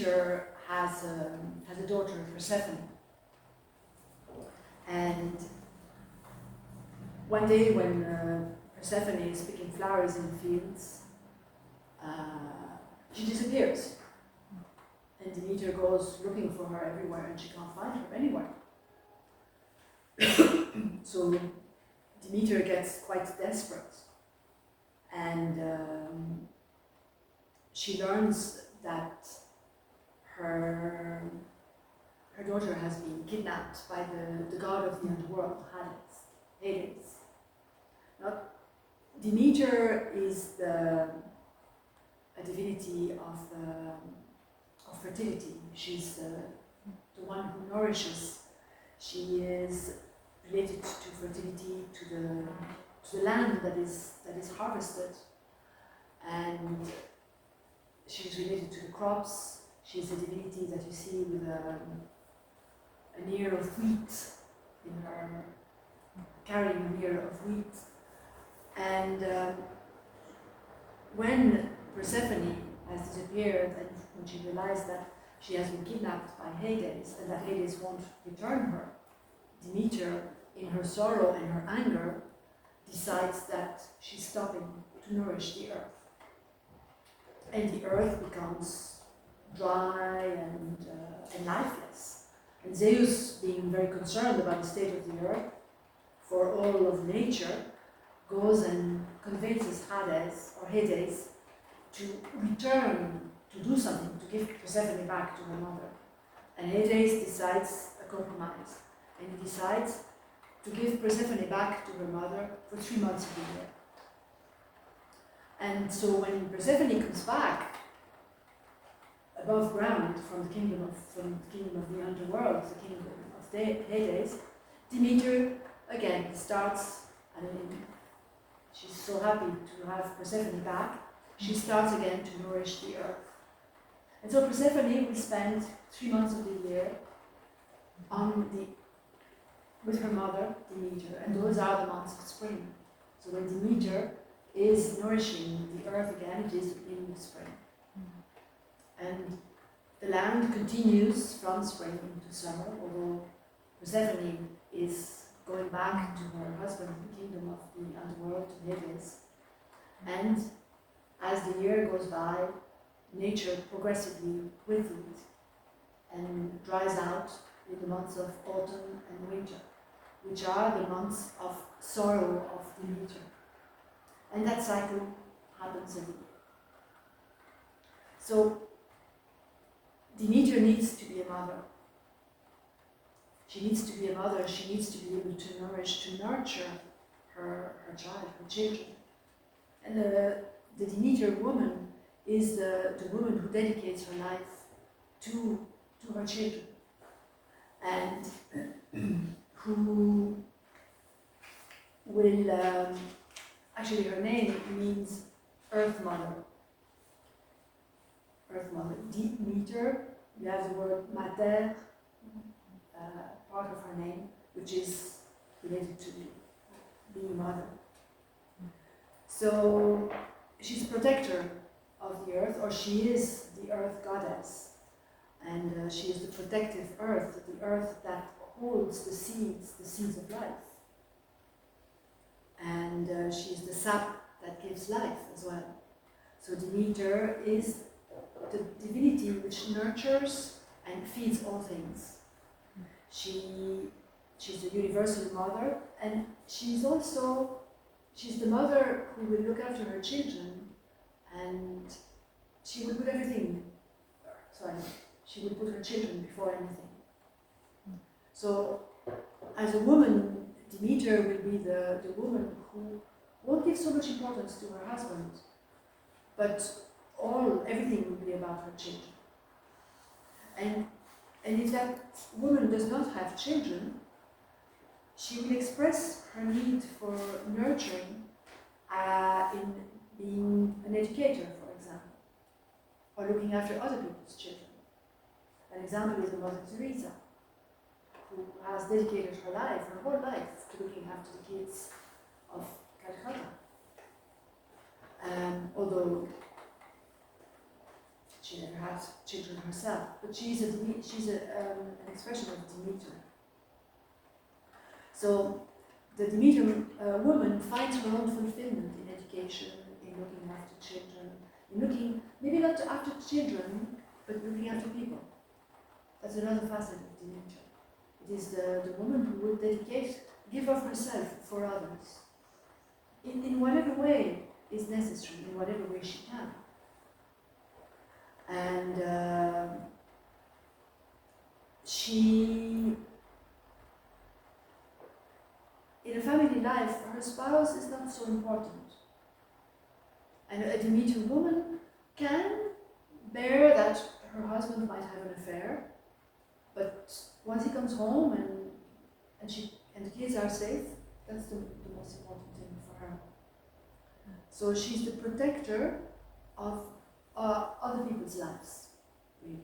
Demeter has a daughter, Persephone. And one day when Persephone is picking flowers in the fields, she disappears. And Demeter goes looking for her everywhere and she can't find her anywhere. So Demeter gets quite desperate. And she learns that her daughter has been kidnapped by the god of the underworld, Hades. Now, Demeter is a divinity of fertility. She's the one who nourishes. She is related to fertility, to the land that is harvested, and she's related to the crops. She's a divinity that you see with an ear of wheat in her, carrying an ear of wheat. And when Persephone has disappeared and when she realized that she has been kidnapped by Hades and that Hades won't return her, Demeter, in her sorrow and her anger, decides that she's stopping to nourish the earth. And the earth becomes dry and lifeless. And Zeus, being very concerned about the state of the earth, for all of nature, goes and convinces Hades to return, to do something, to give Persephone back to her mother. And Hades decides a compromise. And he decides to give Persephone back to her mother for 3 months of the year. And so when Persephone comes back above ground from the kingdom of the underworld, the kingdom of Hades, Demeter again starts, she's so happy to have Persephone back, she starts again to nourish the earth. And so Persephone will spend 3 months of the year with her mother, Demeter, and those are the months of spring. So when Demeter is nourishing the earth again, it is the beginning of spring. And the land continues from spring into summer, although Persephone is going back to her husband in the kingdom of the underworld, to Hades. And as the year goes by, nature progressively withers and dries out in the months of autumn and winter, which are the months of sorrow of Demeter. And that cycle happens every year. So Demeter needs to be a mother. She needs to be a mother. She needs to be able to nourish, to nurture her child, her children. And the Demeter woman is the woman who dedicates her life to her children, and who will, actually her name means Earth Mother. Earth Mother. Demeter, you have the word mater, part of her name, which is related to being mother. So she's a protector of the earth, or she is the earth goddess. And she is the protective earth, the earth that holds the seeds of life. And she is the sap that gives life as well. So Demeter is the divinity which nurtures and feeds all things. She's the universal mother, and she's the mother who will look after her children, and she will put she will put her children before anything. So, as a woman, Demeter will be the woman who won't give so much importance to her husband, but everything will be about her children. And if that woman does not have children, she will express her need for nurturing in being an educator, for example, or looking after other people's children. An example is the Mother Teresa, who has dedicated her whole life, to looking after the kids of Calcutta. Although She never had children herself, but she's an expression of Demeter. So the Demeter woman finds her own fulfillment in education, in looking after children, in looking, maybe not after children, but looking after people. That's another facet of Demeter. It is the woman who will give of herself for others, in whatever way is necessary, in whatever way she can. And she, in a family life, her spouse is not so important. And a Demeter woman can bear that her husband might have an affair, but once he comes home and the kids are safe, that's the most important thing for her. So she's the protector of other people's lives, really.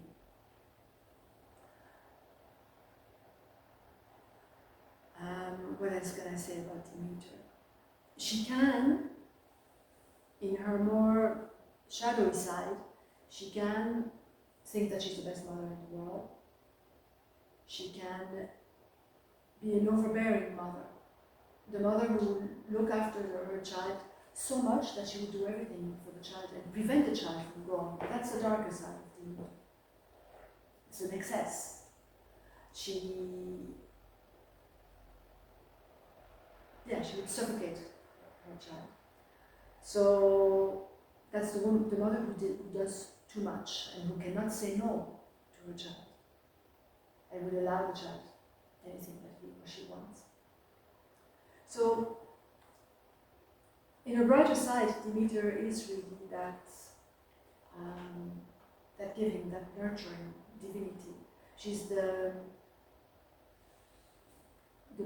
What else can I say about Demeter? She can, in her more shadowy side, she can think that she's the best mother in the world. She can be an overbearing mother. The mother who will look after her child so much that she will do everything for the child and prevent the child from growing. That's the darker side of Demeter. It's an excess. She would suffocate her child. So that's the mother who does too much and who cannot say no to her child and will allow the child anything that he or she wants. So, in a brighter side, Demeter is really that giving, that nurturing divinity. She's the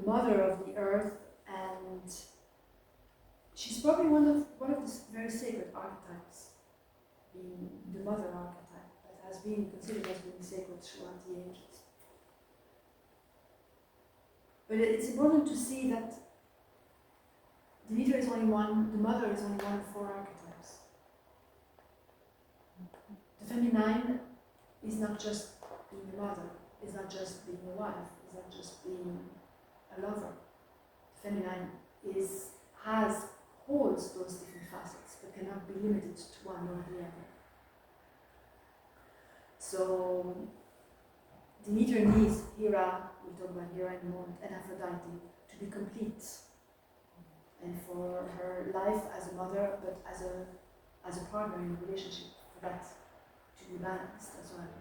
mother of the earth, and she's probably one of the very sacred archetypes, being the mother archetype that has been considered as being sacred throughout the ages. But it's important to see that Demeter is only one, the mother is only one of 4 archetypes. The feminine is not just being a mother, is not just being a wife, is not just being a lover. The feminine holds those different facets, but cannot be limited to one or the other. So Demeter needs Hera, we'll talk about Hera in a moment, and Aphrodite to be complete, and for her life as a mother, but as a partner in a relationship, for that to be balanced as well.